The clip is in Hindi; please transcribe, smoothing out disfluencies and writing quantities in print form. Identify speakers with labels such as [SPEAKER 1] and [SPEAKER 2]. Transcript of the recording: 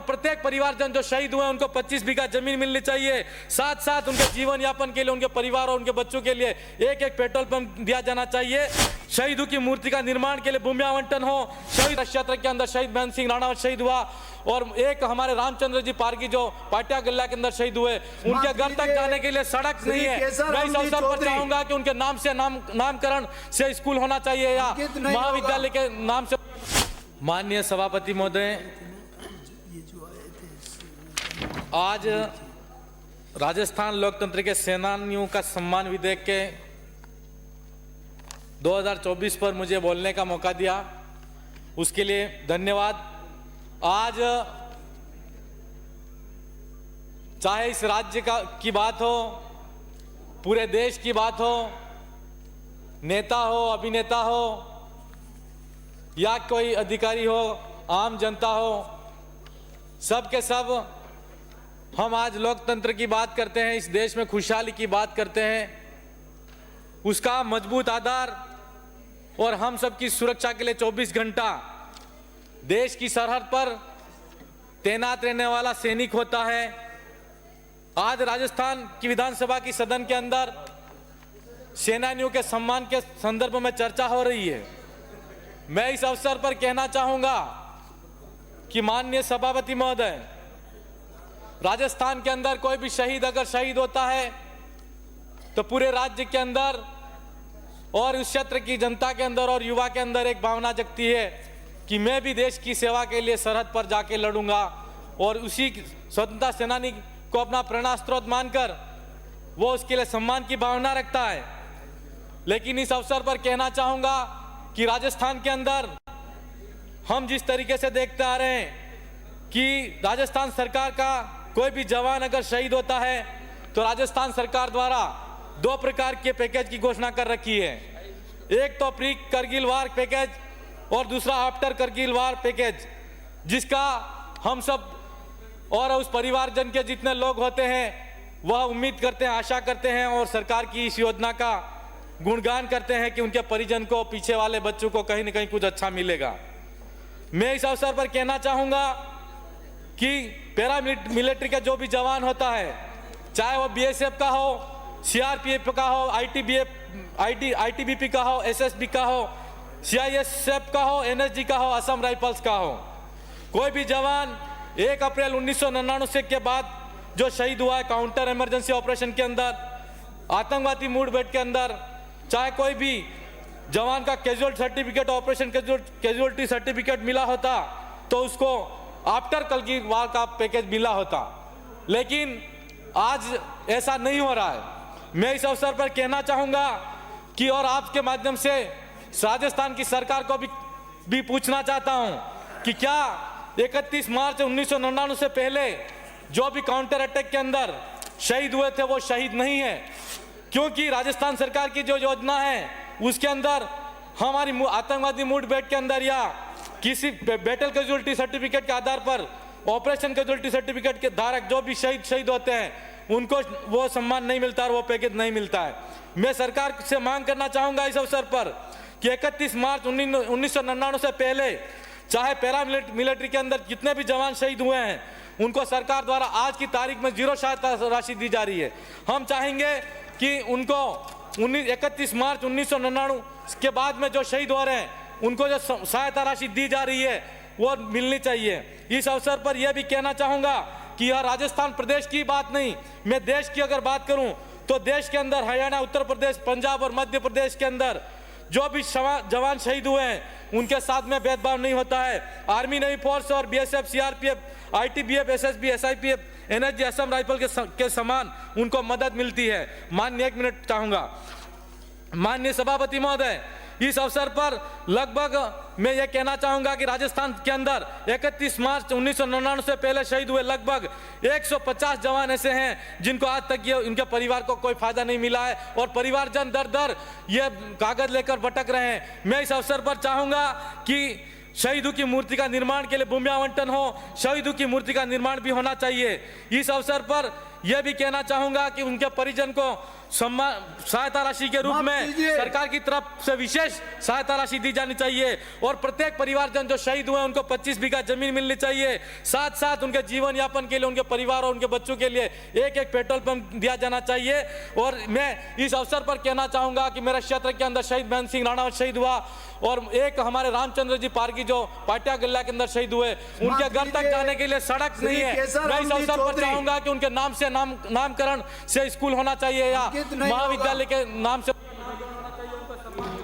[SPEAKER 1] प्रत्येक परिवारजन जो शहीद हुए उनको 25 बीघा जमीन मिलनी चाहिए। साथ साथ उनके जीवन यापन के लिए, उनके परिवार और उनके बच्चों के लिए एक एक पेट्रोल पंप दिया जाना चाहिए। शहीदों की मूर्ति का निर्माण के लिए भूमि आवंटन हो। शहीद क्षेत्र के अंदर शहीद बहन सिंह राणा शहीद हुआ और एक हमारे रामचंद्र जी पारगी जो पाटिया गल्ला के अंदर शहीद हुए, उनके घर तक जाने के लिए सड़क नहीं है। मैं इस अवसर पर चाहूंगा कि उनके नाम से नामकरण से स्कूल होना चाहिए या महाविद्यालय के नाम से। माननीय सभापति महोदय, आज राजस्थान लोकतंत्र के सेनानियों का सम्मान विधेयक के 2024 पर मुझे बोलने का मौका दिया, उसके लिए धन्यवाद। आज चाहे इस राज्य की बात हो, पूरे देश की बात हो, नेता हो, अभिनेता हो या कोई अधिकारी हो, आम जनता हो, सब के सब हम आज लोकतंत्र की बात करते हैं, इस देश में खुशहाली की बात करते हैं। उसका मजबूत आधार और हम सबकी सुरक्षा के लिए 24 घंटा देश की सरहद पर तैनात रहने वाला सैनिक होता है। आज राजस्थान की विधानसभा की सदन के अंदर सेनानियों के सम्मान के संदर्भ में चर्चा हो रही है। मैं इस अवसर पर कहना चाहूंगा कि माननीय सभापति महोदय, राजस्थान के अंदर कोई भी शहीद अगर शहीद होता है तो पूरे राज्य के अंदर और उस क्षेत्र की जनता के अंदर और युवा के अंदर एक भावना जगती है कि मैं भी देश की सेवा के लिए सरहद पर जाके लड़ूंगा, और उसी स्वतंत्रता सेनानी को अपना प्रेरणा स्रोत मानकर वो उसके लिए सम्मान की भावना रखता है। लेकिन इस अवसर पर कहना चाहूंगा कि राजस्थान के अंदर हम जिस तरीके से देखते आ रहे हैं कि राजस्थान सरकार का कोई भी जवान अगर शहीद होता है तो राजस्थान सरकार द्वारा 2 प्रकार के पैकेज की घोषणा कर रखी है। एक तो प्री करगिल वार पैकेज और दूसरा आफ्टर करगिल वार पैकेज, जिसका हम सब और उस परिवारजन के जितने लोग होते हैं वह उम्मीद करते हैं, आशा करते हैं और सरकार की इस योजना का गुणगान करते हैं कि उनके परिजन को, पीछे वाले बच्चों को कहीं न कहीं कुछ अच्छा मिलेगा। मैं इस अवसर पर कहना चाहूंगा कि पैरा मिलिट्री का जो भी जवान होता है, चाहे वो बीएसएफ का हो, सीआरपीएफ का हो, आईटीबीपी का हो, एसएसबी का हो, सीआईएसएफ का हो, एनएसजी का हो, असम राइफल्स का हो, कोई भी जवान 1 अप्रैल 1999 के बाद जो शहीद हुआ है काउंटर इमरजेंसी ऑपरेशन के अंदर, आतंकवादी मुठभेड़ के अंदर, चाहे कोई भी जवान का casual certificate, operation casualty certificate मिला होता तो उसको आफ्टर करगिल वार का पैकेज मिला होता। लेकिन आज ऐसा नहीं हो रहा है। मैं इस अवसर पर कहना चाहूंगा कि और आपके माध्यम से राजस्थान की सरकार को भी पूछना चाहता हूं कि क्या 31 मार्च 1999 से पहले जो भी काउंटर अटैक के अंदर शहीद हुए थे वो शहीद नहीं है? क्योंकि राजस्थान सरकार की जो योजना है उसके अंदर हमारी आतंकवादी मुठभेड़ के अंदर या किसी बैटल कैजुअलिटी सर्टिफिकेट के आधार पर, ऑपरेशन कैजुअलिटी सर्टिफिकेट के धारक जो भी शहीद होते हैं उनको वो सम्मान नहीं मिलता और वो पैकेज नहीं मिलता है। मैं सरकार से मांग करना चाहूंगा इस अवसर पर कि 31 मार्च 1999 से पहले चाहे पैरा मिलिट्री के अंदर जितने भी जवान शहीद हुए हैं उनको सरकार द्वारा आज की तारीख में 0 सहायता राशि दी जा रही है। हम चाहेंगे कि उनको 31 मार्च 1999 के बाद में जो शहीद हो रहे हैं उनको जो सहायता राशि दी जा रही है वो मिलनी चाहिए। इस अवसर पर यह भी कहना चाहूंगा कि यह राजस्थान प्रदेश की बात नहीं, मैं देश की अगर बात करूं तो देश के अंदर हरियाणा, उत्तर प्रदेश, पंजाब और मध्य प्रदेश के अंदर जो भी जवान शहीद हुए हैं उनके साथ में भेदभाव नहीं होता है। आर्मी, नेवी फोर्स और BSF, CRPF, ITBF, SSB, SIPF, NSG, Assam rifle के समान उनको मदद मिलती है। माननीय 1 मिनट चाहूंगा। माननीय सभापति महोदय, इस अवसर पर लगभग मैं ये कहना चाहूंगा कि राजस्थान के अंदर 31 मार्च 1999 से पहले शहीद हुए लगभग 150 जवान ऐसे हैं जिनको आज तक ये उनके परिवार को कोई फायदा नहीं मिला है और परिवारजन दर दर ये कागज लेकर भटक रहे हैं। मैं इस अवसर पर चाहूंगा कि शहीदों की मूर्ति का निर्माण के लिए भूमि आवंटन हो, शहीदों की मूर्ति का निर्माण भी होना चाहिए। इस अवसर पर यह भी कहना चाहूंगा कि उनके परिजन को सम्मान सहायता राशि के रूप में सरकार की तरफ से विशेष सहायता राशि दी जानी चाहिए और प्रत्येक परिवारजन जो शहीद हुए उनको 25 बीघा जमीन मिलनी चाहिए। साथ साथ उनके जीवन यापन के लिए उनके परिवार और उनके बच्चों के लिए एक एक पेट्रोल पंप दिया जाना चाहिए। और मैं इस अवसर पर कहना चाहूंगा कि मेरे क्षेत्र के अंदर शहीद बहन सिंह राणावत शहीद हुआ और एक हमारे रामचंद्र जी पारगी जो पाटिया गल्ला के अंदर शहीद हुए, उनके घर तक जाने के लिए सड़क नहीं है। मैं इस अवसर पर चाहूंगा कि उनके नाम से नामकरण से स्कूल होना चाहिए या महाविद्यालय के नाम से